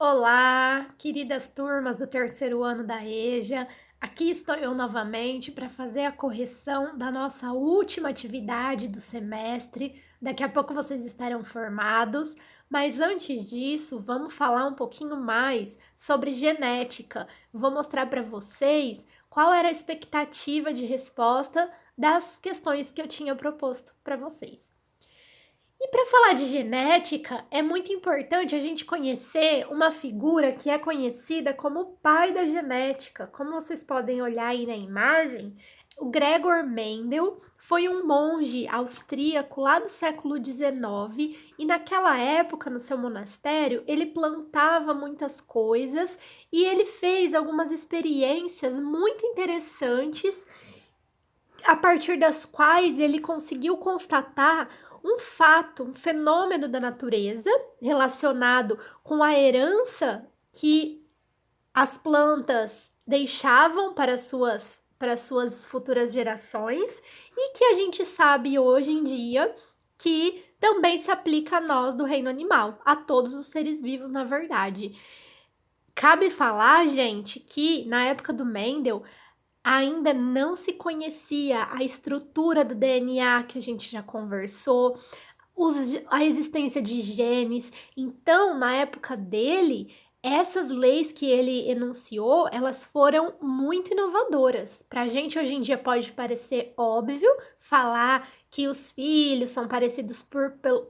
Olá, queridas turmas do terceiro ano da EJA. Aqui estou eu novamente para fazer a correção da nossa última atividade do semestre. Daqui a pouco vocês estarão formados, mas antes disso, vamos falar um pouquinho mais sobre genética. Vou mostrar para vocês qual era a expectativa de resposta das questões que eu tinha proposto para vocês. E para falar de genética, é muito importante a gente conhecer uma figura que é conhecida como o pai da genética. Como vocês podem olhar aí na imagem, o Gregor Mendel foi um monge austríaco lá do século XIX e naquela época, no seu monastério, ele plantava muitas coisas e ele fez algumas experiências muito interessantes a partir das quais ele conseguiu constatar um fato, um fenômeno da natureza relacionado com a herança que as plantas deixavam para suas futuras gerações e que a gente sabe hoje em dia que também se aplica a nós do reino animal, a todos os seres vivos, na verdade. Cabe falar, gente, que na época do Mendel ainda não se conhecia a estrutura do DNA que a gente já conversou, a existência de genes. Então, na época dele, essas leis que ele enunciou, elas foram muito inovadoras. Para a gente hoje em dia pode parecer óbvio falar que os filhos são parecidos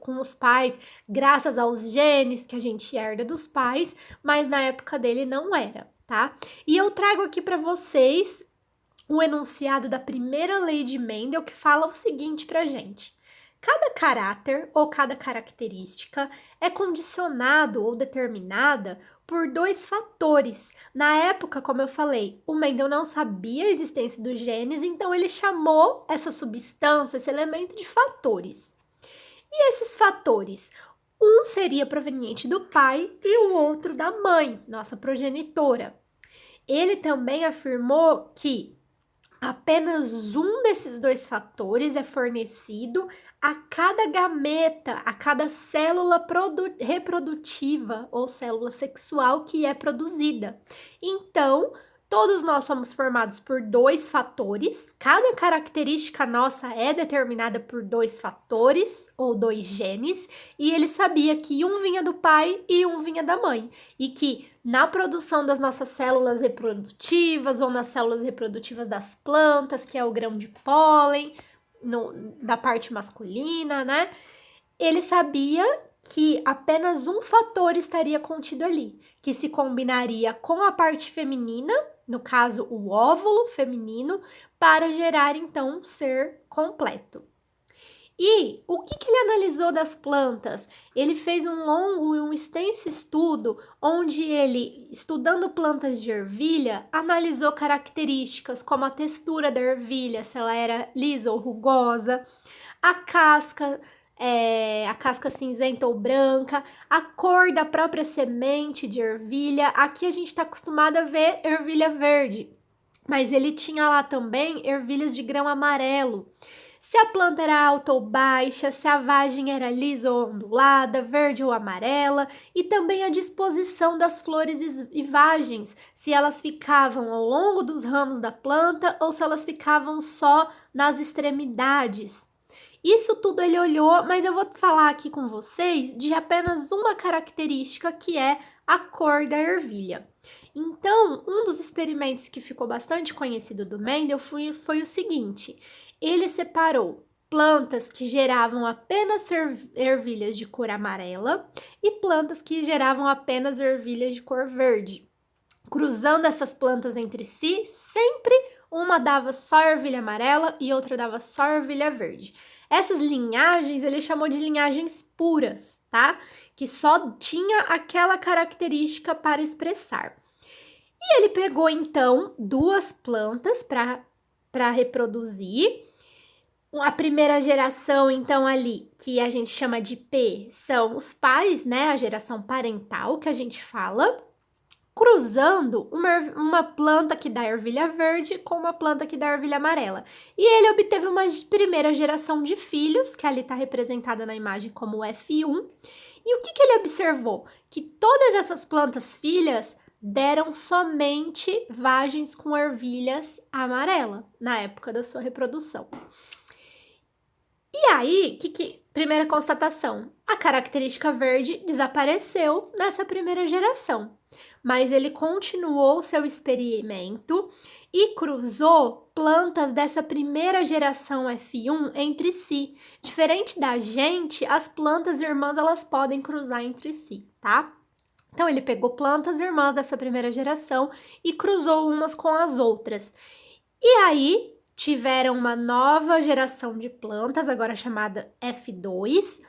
com os pais graças aos genes que a gente herda dos pais, mas na época dele não era, tá? E eu trago aqui para vocês o enunciado da primeira lei de Mendel, que fala o seguinte pra gente: cada caráter ou cada característica é condicionado ou determinada por dois fatores. Na época, como eu falei, o Mendel não sabia a existência dos genes, então ele chamou essa substância, esse elemento, de fatores. E esses fatores, um seria proveniente do pai e o outro da mãe, nossa progenitora. Ele também afirmou que apenas um desses dois fatores é fornecido a cada gameta, a cada célula reprodutiva ou célula sexual que é produzida. Então, todos nós somos formados por dois fatores, cada característica nossa é determinada por dois fatores ou dois genes, e ele sabia que um vinha do pai e um vinha da mãe, e que na produção das nossas células reprodutivas ou nas células reprodutivas das plantas, que é o grão de pólen, da parte masculina, né? Ele sabia que apenas um fator estaria contido ali, que se combinaria com a parte feminina, no caso o óvulo feminino, para gerar então um ser completo. E o que ele analisou das plantas? Ele fez um longo e um extenso estudo onde ele, estudando plantas de ervilha, analisou características como a textura da ervilha, se ela era lisa ou rugosa, a casca cinzenta ou branca, a cor da própria semente de ervilha. Aqui a gente está acostumado a ver ervilha verde, mas ele tinha lá também ervilhas de grão amarelo. Se a planta era alta ou baixa, se a vagem era lisa ou ondulada, verde ou amarela, e também a disposição das flores e vagens, se elas ficavam ao longo dos ramos da planta ou se elas ficavam só nas extremidades. Isso tudo ele olhou, mas eu vou falar aqui com vocês de apenas uma característica, que é a cor da ervilha. Então, um dos experimentos que ficou bastante conhecido do Mendel foi o seguinte: ele separou plantas que geravam apenas ervilhas de cor amarela e plantas que geravam apenas ervilhas de cor verde. Cruzando essas plantas entre si, sempre uma dava só ervilha amarela e outra dava só ervilha verde. Essas linhagens ele chamou de linhagens puras, tá? Que só tinha aquela característica para expressar. E ele pegou então duas plantas para reproduzir. A primeira geração, então, ali, que a gente chama de P, são os pais, né? A geração parental que a gente fala. cruzando uma planta que dá ervilha verde com uma planta que dá ervilha amarela. E ele obteve uma primeira geração de filhos, que ali está representada na imagem como F1. E o que ele observou? Que todas essas plantas filhas deram somente vagens com ervilhas amarela na época da sua reprodução. E aí, primeira constatação, a característica verde desapareceu nessa primeira geração, mas ele continuou seu experimento e cruzou plantas dessa primeira geração F1 entre si. Diferente da gente, as plantas irmãs elas podem cruzar entre si, tá? Então ele pegou plantas irmãs dessa primeira geração e cruzou umas com as outras. E aí tiveram uma nova geração de plantas, agora chamada F2,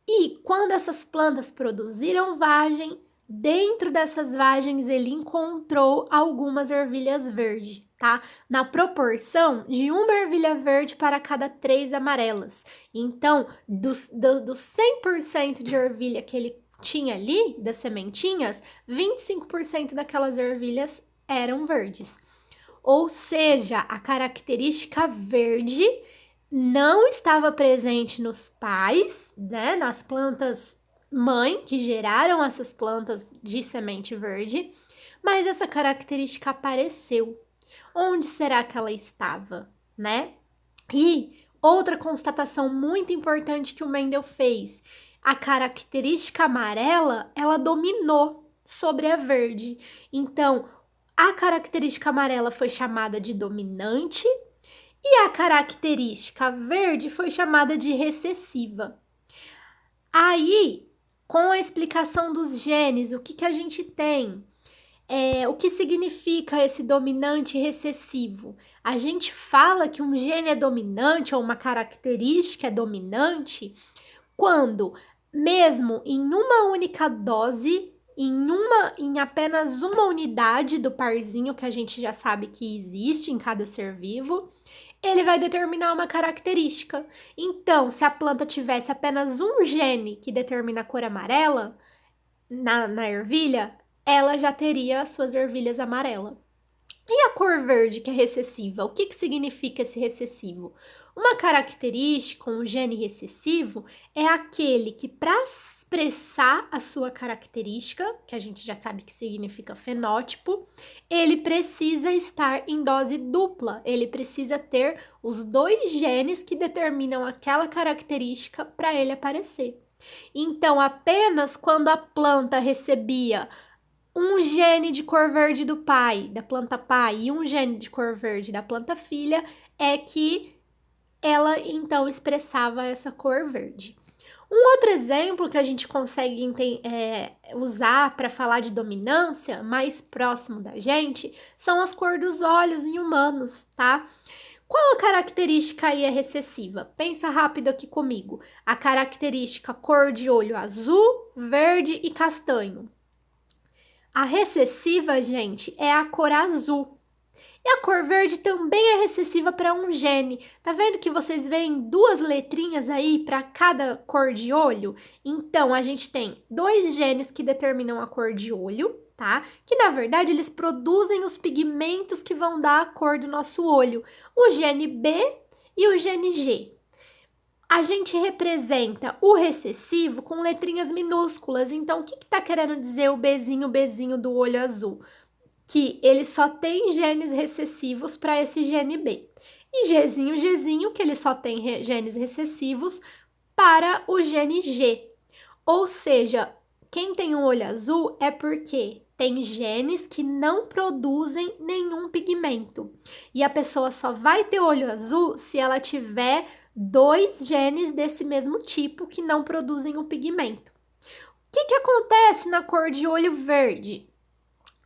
e quando essas plantas produziram vagem, dentro dessas vagens ele encontrou algumas ervilhas verdes, tá? Na proporção de uma ervilha verde para cada 3 amarelas. Então, dos 100% de ervilha que ele tinha ali, das sementinhas, 25% daquelas ervilhas eram verdes. Ou seja, a característica verde não estava presente nos pais, né, nas plantas mãe que geraram essas plantas de semente verde, mas essa característica apareceu. Onde será que ela estava, né? E outra constatação muito importante que o Mendel fez, a característica amarela, ela dominou sobre a verde. Então, a característica amarela foi chamada de dominante e a característica verde foi chamada de recessiva. Aí, com a explicação dos genes, o que a gente tem? O que significa esse dominante e recessivo? A gente fala que um gene é dominante ou uma característica é dominante quando, mesmo em uma única dose, em apenas uma unidade do parzinho que a gente já sabe que existe em cada ser vivo, ele vai determinar uma característica. Então, se a planta tivesse apenas um gene que determina a cor amarela na ervilha, ela já teria suas ervilhas amarelas. E a cor verde, que é recessiva? O que significa esse recessivo? Uma característica, um gene recessivo, é aquele que, para expressar a sua característica, que a gente já sabe que significa fenótipo, ele precisa estar em dose dupla, ele precisa ter os 2 genes que determinam aquela característica para ele aparecer. Então, apenas quando a planta recebia um gene de cor verde do pai, da planta pai, e um gene de cor verde da planta filha, é que ela então expressava essa cor verde. Um outro exemplo que a gente consegue usar para falar de dominância, mais próximo da gente, são as cores dos olhos em humanos, tá? Qual a característica aí é recessiva? Pensa rápido aqui comigo. A característica cor de olho azul, verde e castanho. A recessiva, gente, é a cor azul. E a cor verde também é recessiva para um gene. Tá vendo que vocês veem 2 letrinhas aí para cada cor de olho? Então, a gente tem 2 genes que determinam a cor de olho, tá? Que, na verdade, eles produzem os pigmentos que vão dar a cor do nosso olho. O gene B e o gene G. A gente representa o recessivo com letrinhas minúsculas. Então, o que tá querendo dizer o Bzinho do olho azul? Que ele só tem genes recessivos para esse gene B. E Gzinho, que ele só tem genes recessivos para o gene G. Ou seja, quem tem um olho azul é porque tem genes que não produzem nenhum pigmento. E a pessoa só vai ter olho azul se ela tiver 2 genes desse mesmo tipo que não produzem o pigmento. O que acontece na cor de olho verde?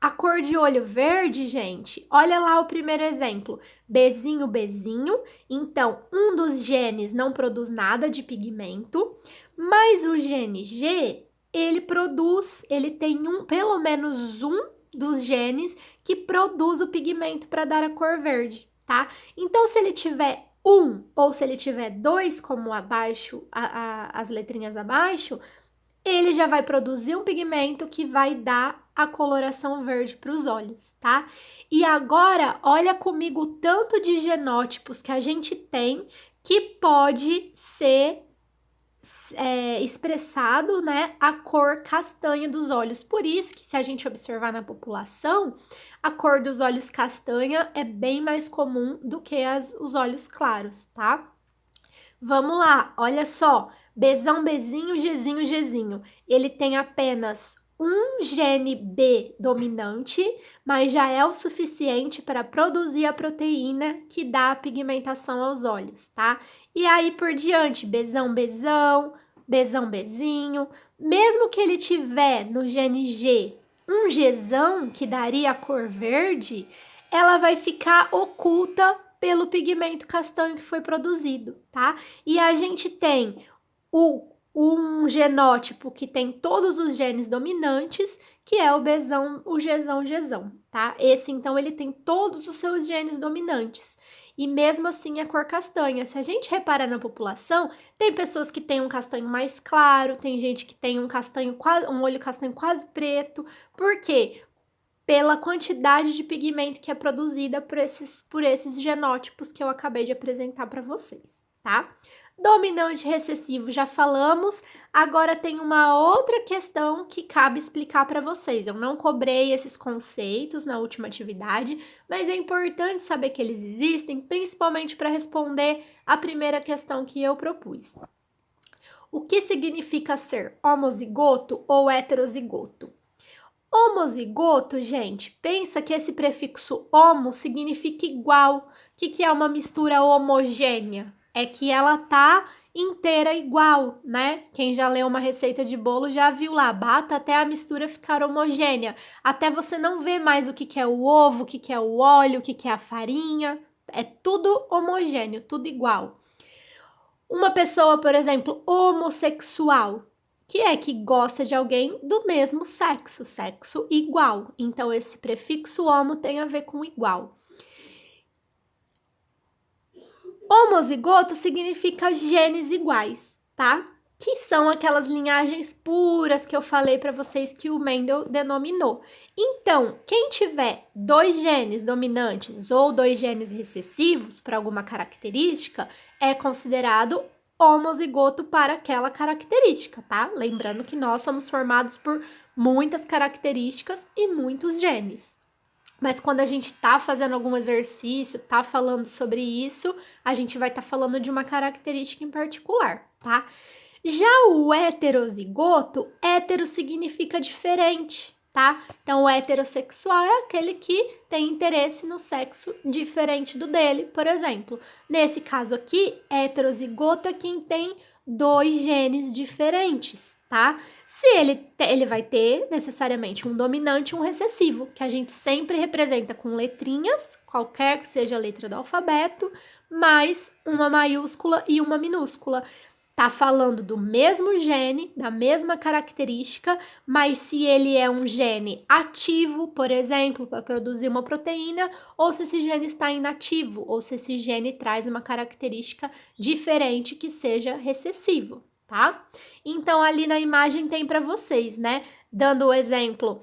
A cor de olho verde, gente, olha lá o primeiro exemplo, Bzinho. Então, um dos genes não produz nada de pigmento, mas o gene G, ele tem pelo menos um dos genes que produz o pigmento para dar a cor verde, tá? Então, se ele tiver 1 ou se ele tiver 2, como abaixo, as letrinhas abaixo, ele já vai produzir um pigmento que vai dar a coloração verde para os olhos, tá? E agora, olha comigo o tanto de genótipos que a gente tem que pode ser expressado, né, a cor castanha dos olhos. Por isso que se a gente observar na população, a cor dos olhos castanha é bem mais comum do que os olhos claros, tá? Vamos lá, olha só, Bzão, Bzinho, Gzinho, Gzinho. Ele tem apenas um gene B dominante, mas já é o suficiente para produzir a proteína que dá a pigmentação aos olhos, tá? E aí por diante, Bzão, Bzão, Bzão, Bzinho. Mesmo que ele tiver no gene G um Gzão, que daria a cor verde, ela vai ficar oculta pelo pigmento castanho que foi produzido, tá? E a gente tem um genótipo que tem todos os genes dominantes, que é o Bzão, o Gzão, Gzão, tá? Esse, então, ele tem todos os seus genes dominantes. E mesmo assim, a cor castanha. Se a gente reparar na população, tem pessoas que têm um castanho mais claro, tem gente que tem um olho castanho quase preto. Por quê? Pela quantidade de pigmento que é produzida por esses genótipos que eu acabei de apresentar para vocês, tá? Dominante e recessivo já falamos, agora tem uma outra questão que cabe explicar para vocês. Eu não cobrei esses conceitos na última atividade, mas é importante saber que eles existem, principalmente para responder a primeira questão que eu propus. O que significa ser homozigoto ou heterozigoto? Homozigoto, gente, pensa que esse prefixo homo significa igual. O que é uma mistura homogênea? É que ela tá inteira igual, né? Quem já leu uma receita de bolo já viu lá, bata até a mistura ficar homogênea, até você não ver mais o que é o ovo, o que é o óleo, o que é a farinha, é tudo homogêneo, tudo igual. Uma pessoa, por exemplo, homossexual, que gosta de alguém do mesmo sexo, sexo igual. Então, esse prefixo homo tem a ver com igual. Homozigoto significa genes iguais, tá? Que são aquelas linhagens puras que eu falei para vocês que o Mendel denominou. Então, quem tiver 2 genes dominantes ou 2 genes recessivos para alguma característica é considerado homozigoto para aquela característica, tá? Lembrando que nós somos formados por muitas características e muitos genes. Mas quando a gente tá fazendo algum exercício, tá falando sobre isso, a gente vai estar falando de uma característica em particular, tá? Já o heterozigoto, hétero significa diferente, tá? Então, o heterossexual é aquele que tem interesse no sexo diferente do dele, por exemplo. Nesse caso aqui, heterozigoto é quem tem 2 genes diferentes, tá? Se ele vai ter necessariamente um dominante e um recessivo, que a gente sempre representa com letrinhas, qualquer que seja a letra do alfabeto, mais uma maiúscula e uma minúscula. Tá falando do mesmo gene, da mesma característica, mas se ele é um gene ativo, por exemplo, para produzir uma proteína, ou se esse gene está inativo, ou se esse gene traz uma característica diferente que seja recessivo, tá? Então, ali na imagem tem para vocês, né? Dando o exemplo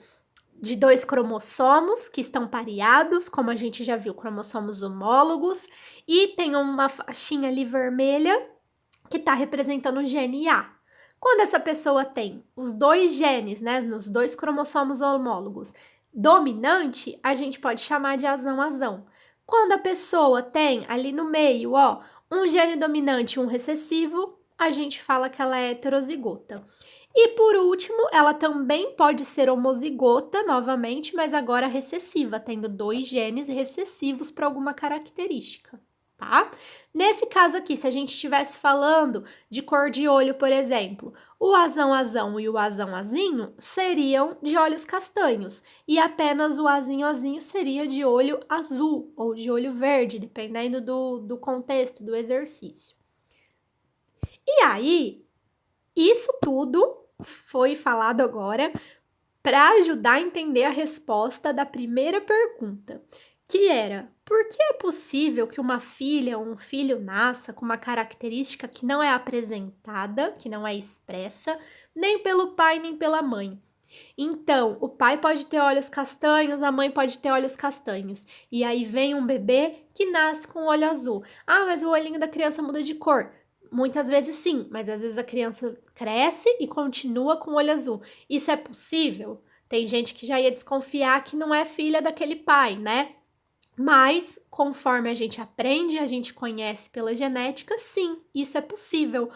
de 2 cromossomos que estão pareados, como a gente já viu, cromossomos homólogos, e tem uma faixinha ali vermelha que está representando o gene A. Quando essa pessoa tem os 2 genes, né, nos 2 cromossomos homólogos, dominante, a gente pode chamar de azão-azão. Quando a pessoa tem ali no meio, ó, um gene dominante e um recessivo, a gente fala que ela é heterozigota. E por último, ela também pode ser homozigota novamente, mas agora recessiva, tendo 2 genes recessivos para alguma característica, tá? Nesse caso aqui, se a gente estivesse falando de cor de olho, por exemplo, o azão-azão e o azão-azinho seriam de olhos castanhos e apenas o azinho-azinho seria de olho azul ou de olho verde, dependendo do contexto, do exercício. E aí, isso tudo foi falado agora para ajudar a entender a resposta da primeira pergunta, que era: Por que é possível que uma filha ou um filho nasça com uma característica que não é apresentada, que não é expressa, nem pelo pai nem pela mãe? Então, o pai pode ter olhos castanhos, a mãe pode ter olhos castanhos. E aí vem um bebê que nasce com olho azul. Ah, mas o olhinho da criança muda de cor. Muitas vezes sim, mas às vezes a criança cresce e continua com olho azul. Isso é possível? Tem gente que já ia desconfiar que não é filha daquele pai, né? Mas, conforme a gente aprende, a gente conhece pela genética, sim, isso é possível.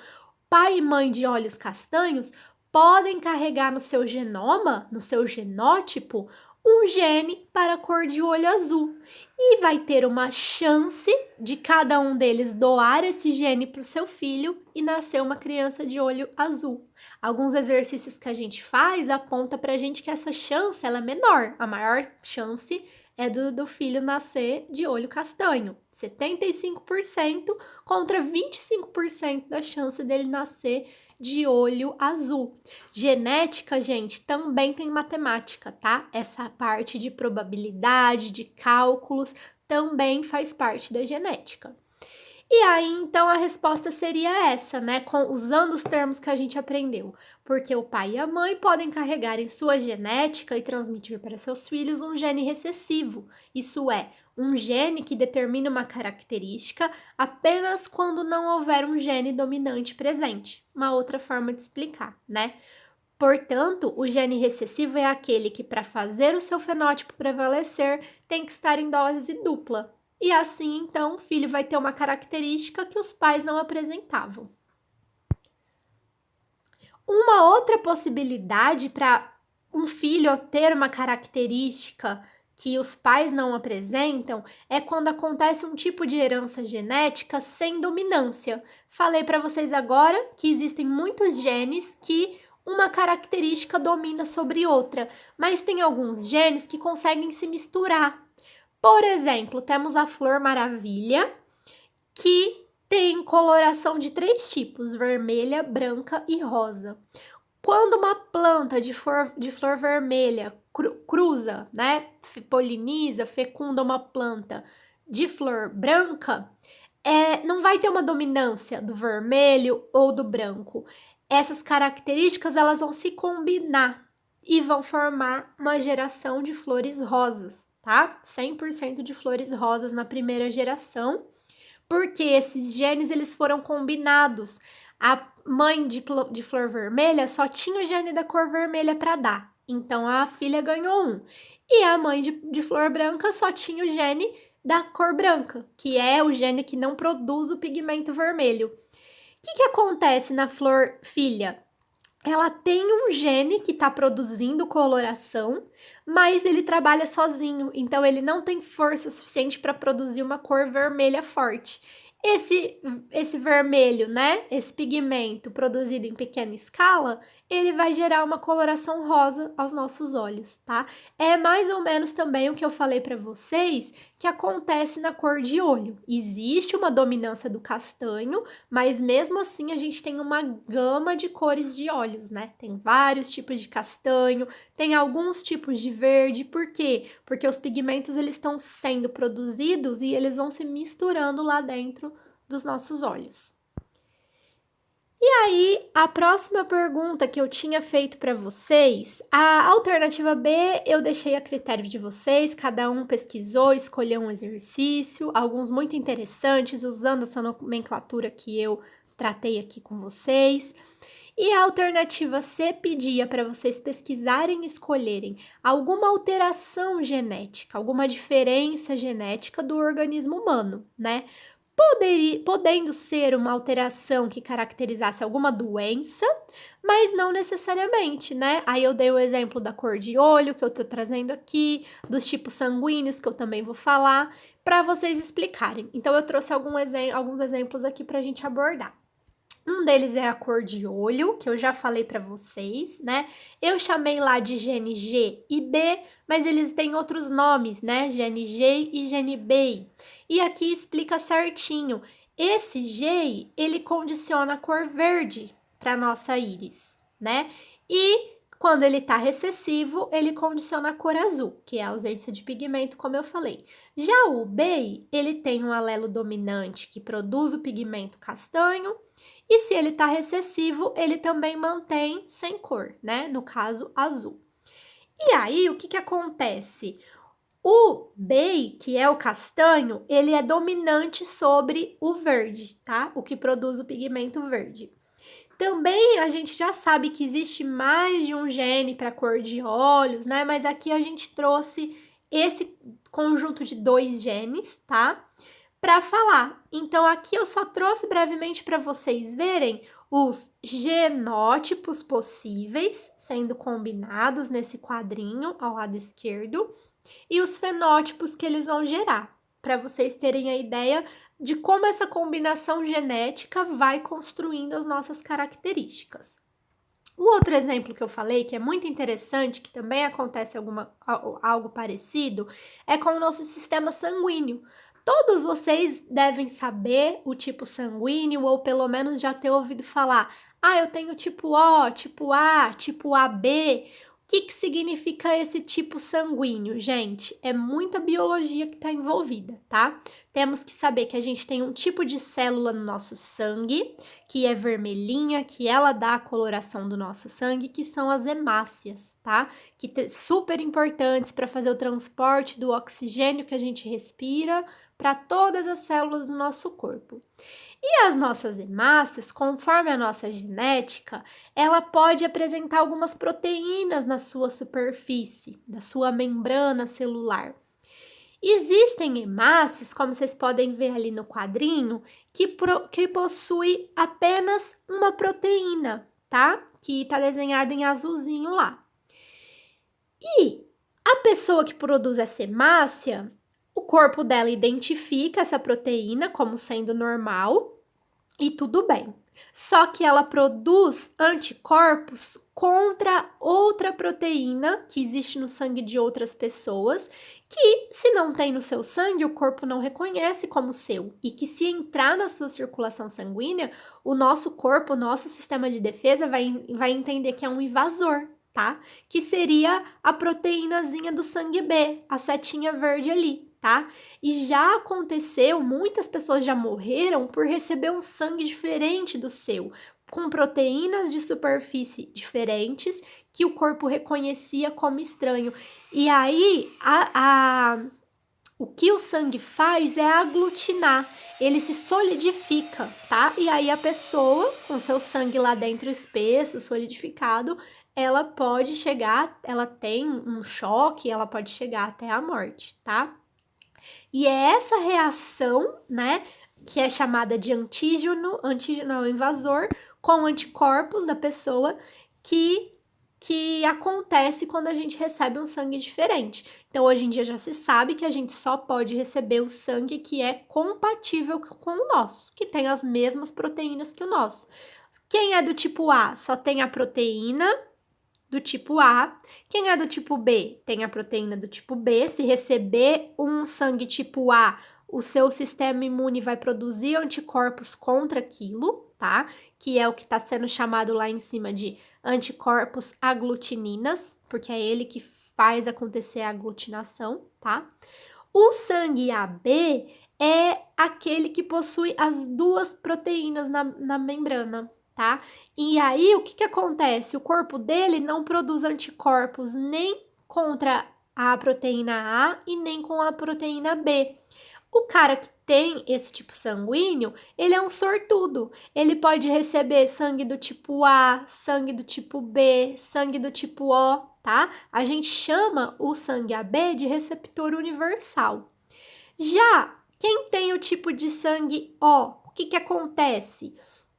Pai e mãe de olhos castanhos podem carregar no seu genoma, no seu genótipo, um gene para a cor de olho azul. E vai ter uma chance de cada um deles doar esse gene para o seu filho e nascer uma criança de olho azul. Alguns exercícios que a gente faz aponta para a gente que essa chance ela é menor. A maior chance é do filho nascer de olho castanho. 75% contra 25% da chance dele nascer de olho azul. Genética, gente, também tem matemática, tá? Essa parte de probabilidade, de cálculos, também faz parte da genética. E aí, então, a resposta seria essa, né? Usando os termos que a gente aprendeu. Porque o pai e a mãe podem carregar em sua genética e transmitir para seus filhos um gene recessivo. Isso é, um gene que determina uma característica apenas quando não houver um gene dominante presente. Uma outra forma de explicar, né? Portanto, o gene recessivo é aquele que, para fazer o seu fenótipo prevalecer, tem que estar em dose dupla. E assim, então, o filho vai ter uma característica que os pais não apresentavam. Uma outra possibilidade para um filho ter uma característica que os pais não apresentam é quando acontece um tipo de herança genética sem dominância. Falei para vocês agora que existem muitos genes que uma característica domina sobre outra, mas tem alguns genes que conseguem se misturar. Por exemplo, temos a flor maravilha, que tem coloração de 3 tipos: vermelha, branca e rosa. Quando uma planta de flor vermelha cruza, né, poliniza, fecunda uma planta de flor branca, não vai ter uma dominância do vermelho ou do branco. Essas características elas vão se combinar e vão formar uma geração de flores rosas, tá? 100% de flores rosas na primeira geração, porque esses genes eles foram combinados. A mãe de flor vermelha só tinha o gene da cor vermelha para dar, então a filha ganhou um. E a mãe de flor branca só tinha o gene da cor branca, que é o gene que não produz o pigmento vermelho. O que acontece na flor filha? Ela tem um gene que está produzindo coloração, mas ele trabalha sozinho, então ele não tem força suficiente para produzir uma cor vermelha forte. Esse vermelho, né? Esse pigmento produzido em pequena escala, ele vai gerar uma coloração rosa aos nossos olhos, tá? É mais ou menos também o que eu falei para vocês que acontece na cor de olho. Existe uma dominância do castanho, mas mesmo assim a gente tem uma gama de cores de olhos, né? Tem vários tipos de castanho, tem alguns tipos de verde. Por quê? Porque os pigmentos eles estão sendo produzidos e eles vão se misturando lá dentro dos nossos olhos. E aí, a próxima pergunta que eu tinha feito para vocês, a alternativa B eu deixei a critério de vocês, cada um pesquisou, escolheu um exercício, alguns muito interessantes, usando essa nomenclatura que eu tratei aqui com vocês. E a alternativa C pedia para vocês pesquisarem e escolherem alguma alteração genética, alguma diferença genética do organismo humano, né? Podendo ser uma alteração que caracterizasse alguma doença, mas não necessariamente, né? Aí eu dei o exemplo da cor de olho, que eu tô trazendo aqui, dos tipos sanguíneos, que eu também vou falar, para vocês explicarem. Então, eu trouxe alguns exemplos aqui para a gente abordar. Um deles é a cor de olho, que eu já falei para vocês, né? Eu chamei lá de gene G e B, mas eles têm outros nomes, né? Gene G e gene B. E aqui explica certinho. Esse G, ele condiciona a cor verde para nossa íris, né? E Quando ele está recessivo, ele condiciona a cor azul, que é a ausência de pigmento, como eu falei. Já o BEI, ele tem um alelo dominante que produz o pigmento castanho, e se ele está recessivo, ele também mantém sem cor, né? No caso, azul. E aí, o que que acontece? O BEI, que é o castanho, ele é dominante sobre o verde, tá? O que produz o pigmento verde. Também a gente já sabe que existe mais de um gene para cor de olhos, né? Mas aqui a gente trouxe esse conjunto de 2 genes, tá? Para falar. Então aqui eu só trouxe brevemente para vocês verem os genótipos possíveis sendo combinados nesse quadrinho ao lado esquerdo e os fenótipos que eles vão gerar, para vocês terem a ideia de como essa combinação genética vai construindo as nossas características. O outro exemplo que eu falei, que é muito interessante, que também acontece algo parecido, é com o nosso sistema sanguíneo. Todos vocês devem saber o tipo sanguíneo, ou pelo menos já ter ouvido falar. Ah, eu tenho tipo O, tipo A, tipo AB. O que significa esse tipo sanguíneo, gente? É muita biologia que está envolvida, tá? Temos que saber que a gente tem um tipo de célula no nosso sangue, que é vermelhinha, que ela dá a coloração do nosso sangue, que são as hemácias, tá? Que super importantes para fazer o transporte do oxigênio que a gente respira para todas as células do nosso corpo. E as nossas hemácias, conforme a nossa genética, ela pode apresentar algumas proteínas na sua superfície, da sua membrana celular. Existem hemácias, como vocês podem ver ali no quadrinho, que possui apenas uma proteína, tá? Que tá desenhada em azulzinho lá. E a pessoa que produz essa hemácia, o corpo dela identifica essa proteína como sendo normal e tudo bem. Só que ela produz anticorpos contra outra proteína que existe no sangue de outras pessoas, que se não tem no seu sangue, o corpo não reconhece como seu, e que se entrar na sua circulação sanguínea, o nosso corpo, o nosso sistema de defesa vai entender que é um invasor, tá? Que seria a proteínazinha do sangue B, a setinha verde ali. Tá? E já aconteceu, muitas pessoas já morreram por receber um sangue diferente do seu, com proteínas de superfície diferentes que o corpo reconhecia como estranho. E aí, o que o sangue faz é aglutinar, ele se solidifica, tá? E aí a pessoa, com seu sangue lá dentro espesso, solidificado, ela pode chegar, ela tem um choque, ela pode chegar até a morte, tá? E é essa reação, né, que é chamada de antígeno é o invasor, com anticorpos da pessoa que acontece quando a gente recebe um sangue diferente. Então, hoje em dia já se sabe que a gente só pode receber o sangue que é compatível com o nosso, que tem as mesmas proteínas que o nosso. Quem é do tipo A só tem a proteína do tipo A. Quem é do tipo B tem a proteína do tipo B. Se receber um sangue tipo A, o seu sistema imune vai produzir anticorpos contra aquilo, tá? Que é o que está sendo chamado lá em cima de anticorpos aglutininas, porque é ele que faz acontecer a aglutinação, tá? O sangue AB é aquele que possui as duas proteínas na membrana, tá? E aí, o que acontece? O corpo dele não produz anticorpos nem contra a proteína A e nem com a proteína B. O cara que tem esse tipo sanguíneo, ele é um sortudo. Ele pode receber sangue do tipo A, sangue do tipo B, sangue do tipo O, tá? A gente chama o sangue AB de receptor universal. Já quem tem o tipo de sangue O, o que acontece?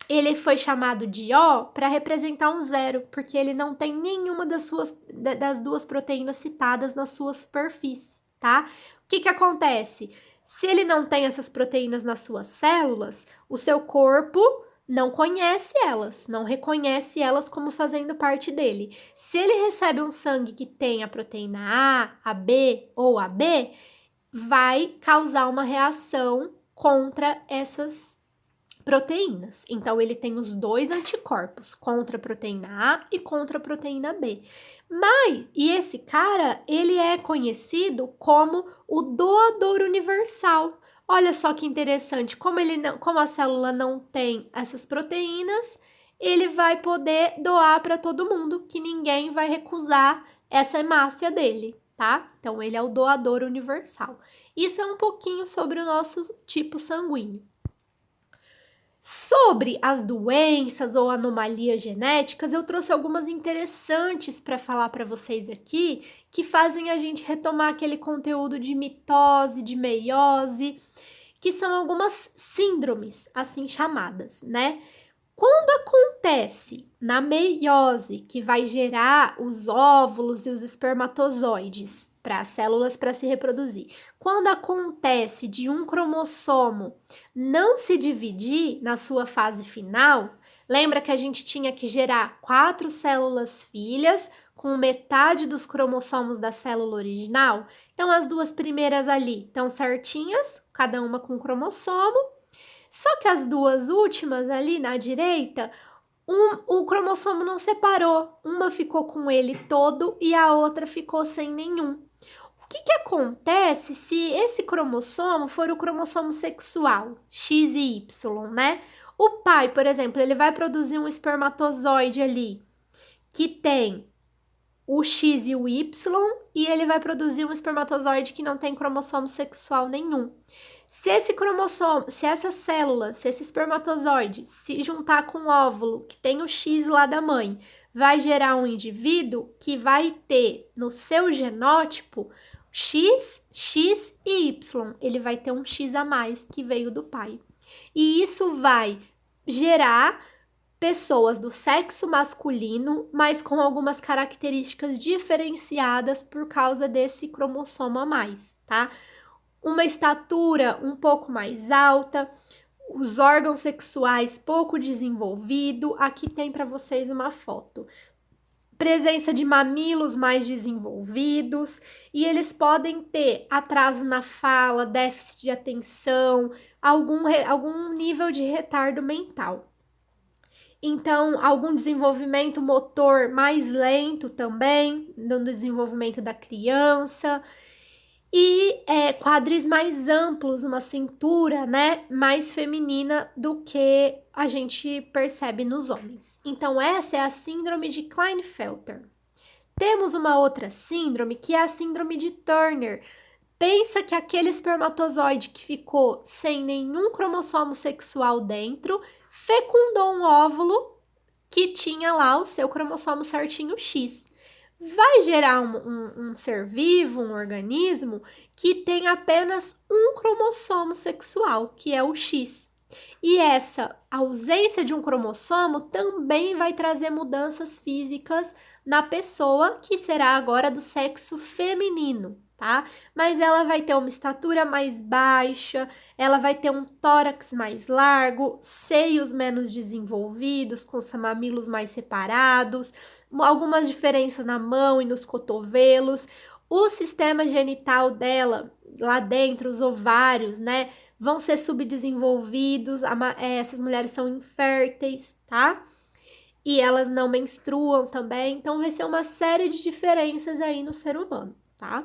Ele foi chamado de O para representar um zero, porque ele não tem nenhuma das duas proteínas citadas na sua superfície, tá? O que acontece? Se ele não tem essas proteínas nas suas células, o seu corpo não conhece elas, não reconhece elas como fazendo parte dele. Se ele recebe um sangue que tem a proteína A, a B ou a B, vai causar uma reação contra essas proteínas. Então, ele tem os dois anticorpos, contra a proteína A e contra a proteína B. E esse cara, ele é conhecido como o doador universal. Olha só que interessante, como a célula não tem essas proteínas, ele vai poder doar para todo mundo, que ninguém vai recusar essa hemácia dele, tá? Então, ele é o doador universal. Isso é um pouquinho sobre o nosso tipo sanguíneo. Sobre as doenças ou anomalias genéticas, eu trouxe algumas interessantes para falar para vocês aqui, que fazem a gente retomar aquele conteúdo de mitose, de meiose, que são algumas síndromes, assim chamadas, né? Quando acontece na meiose, que vai gerar os óvulos e os espermatozoides para as células para se reproduzir, quando acontece de um cromossomo não se dividir na sua fase final, lembra que a gente tinha que gerar 4 células filhas com metade dos cromossomos da célula original? Então, as 2 primeiras ali estão certinhas, cada uma com um cromossomo. Só que as 2 últimas ali na direita, o cromossomo não separou. Uma ficou com ele todo e a outra ficou sem nenhum. O que acontece se esse cromossomo for o cromossomo sexual, X e Y, né? O pai, por exemplo, ele vai produzir um espermatozoide ali que tem o X e o Y, e ele vai produzir um espermatozoide que não tem cromossomo sexual nenhum. Se esse cromossomo, se essa célula, se esse espermatozoide se juntar com o óvulo que tem o X lá da mãe, vai gerar um indivíduo que vai ter no seu genótipo X, X e Y. Ele vai ter um X a mais que veio do pai. E isso vai gerar pessoas do sexo masculino, mas com algumas características diferenciadas por causa desse cromossomo a mais, tá? Uma estatura um pouco mais alta, os órgãos sexuais pouco desenvolvido. Aqui tem para vocês uma foto. Presença de mamilos mais desenvolvidos, e eles podem ter atraso na fala, déficit de atenção, algum nível de retardo mental. Então, algum desenvolvimento motor mais lento também, no desenvolvimento da criança. E quadris mais amplos, uma cintura, né, mais feminina do que a gente percebe nos homens. Então, essa é a síndrome de Klinefelter. Temos uma outra síndrome, que é a síndrome de Turner. Pensa que aquele espermatozoide que ficou sem nenhum cromossomo sexual dentro fecundou um óvulo que tinha lá o seu cromossomo certinho X. Vai gerar um ser vivo, um organismo, que tem apenas um cromossomo sexual, que é o X. E essa ausência de um cromossomo também vai trazer mudanças físicas na pessoa, que será agora do sexo feminino, tá? Mas ela vai ter uma estatura mais baixa, ela vai ter um tórax mais largo, seios menos desenvolvidos, com os mamilos mais separados, algumas diferenças na mão e nos cotovelos. O sistema genital dela, lá dentro, os ovários, né, vão ser subdesenvolvidos. Essas mulheres são inférteis, tá? E elas não menstruam também, então vai ser uma série de diferenças aí no ser humano, tá?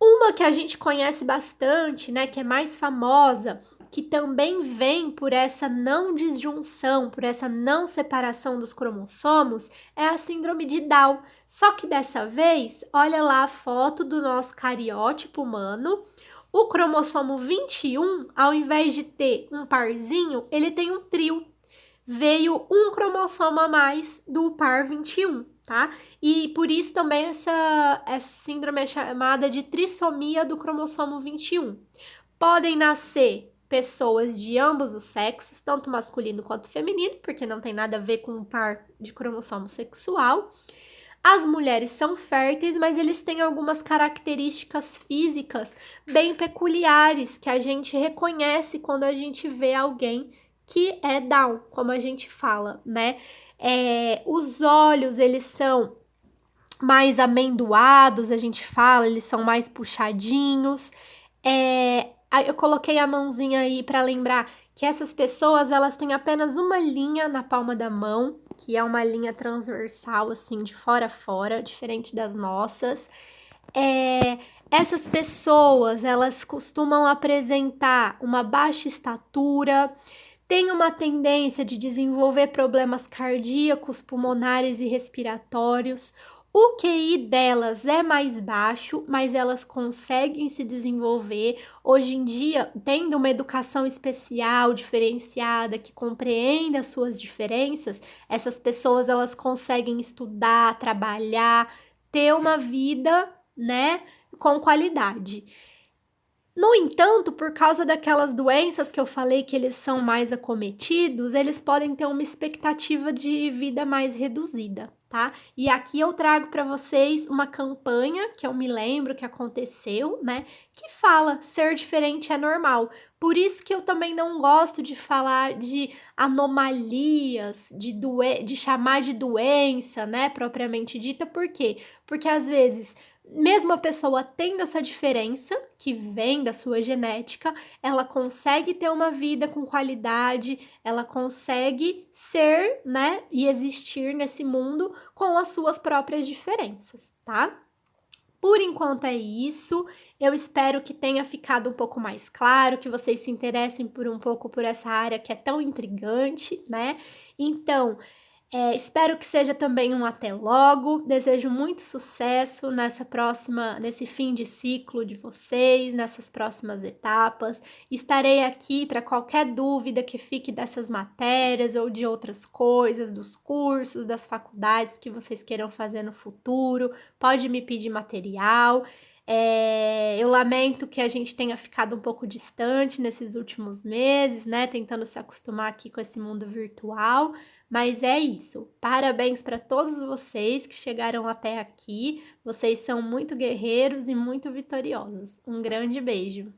Uma que a gente conhece bastante, né, que é mais famosa, que também vem por essa não disjunção, por essa não separação dos cromossomos, é a síndrome de Down. Só que dessa vez, olha lá a foto do nosso cariótipo humano. O cromossomo 21, ao invés de ter um parzinho, ele tem um trio. Veio um cromossomo a mais do par 21, tá? E por isso também essa síndrome é chamada de trissomia do cromossomo 21. Podem nascer pessoas de ambos os sexos, tanto masculino quanto feminino, porque não tem nada a ver com o par de cromossomo sexual. As mulheres são férteis, mas eles têm algumas características físicas bem peculiares que a gente reconhece quando a gente vê alguém que é Down, como a gente fala, né? Os olhos, eles são mais amendoados, a gente fala, eles são mais puxadinhos. Eu coloquei a mãozinha aí para lembrar que essas pessoas, elas têm apenas uma linha na palma da mão, que é uma linha transversal, assim, de fora a fora, diferente das nossas. Essas pessoas, elas costumam apresentar uma baixa estatura, têm uma tendência de desenvolver problemas cardíacos, pulmonares e respiratórios. O QI delas é mais baixo, mas elas conseguem se desenvolver. Hoje em dia, tendo uma educação especial, diferenciada, que compreenda as suas diferenças, essas pessoas elas conseguem estudar, trabalhar, ter uma vida, né, com qualidade. No entanto, por causa daquelas doenças que eu falei que eles são mais acometidos, eles podem ter uma expectativa de vida mais reduzida, tá? E aqui eu trago para vocês uma campanha que eu me lembro que aconteceu, né? Que fala ser diferente é normal. Por isso que eu também não gosto de falar de anomalias, de chamar de doença, né? Propriamente dita, por quê? Porque às vezes mesmo a pessoa tendo essa diferença, que vem da sua genética, ela consegue ter uma vida com qualidade, ela consegue ser, né, e existir nesse mundo com as suas próprias diferenças, tá? Por enquanto é isso. Eu espero que tenha ficado um pouco mais claro, que vocês se interessem por um pouco por essa área que é tão intrigante, né? Então, espero que seja também um até logo. Desejo muito sucesso nesse fim de ciclo de vocês, nessas próximas etapas. Estarei aqui para qualquer dúvida que fique dessas matérias ou de outras coisas, dos cursos, das faculdades que vocês queiram fazer no futuro. Pode me pedir material. Eu lamento que a gente tenha ficado um pouco distante nesses últimos meses, né? Tentando se acostumar aqui com esse mundo virtual. Mas é isso. Parabéns para todos vocês que chegaram até aqui. Vocês são muito guerreiros e muito vitoriosos. Um grande beijo.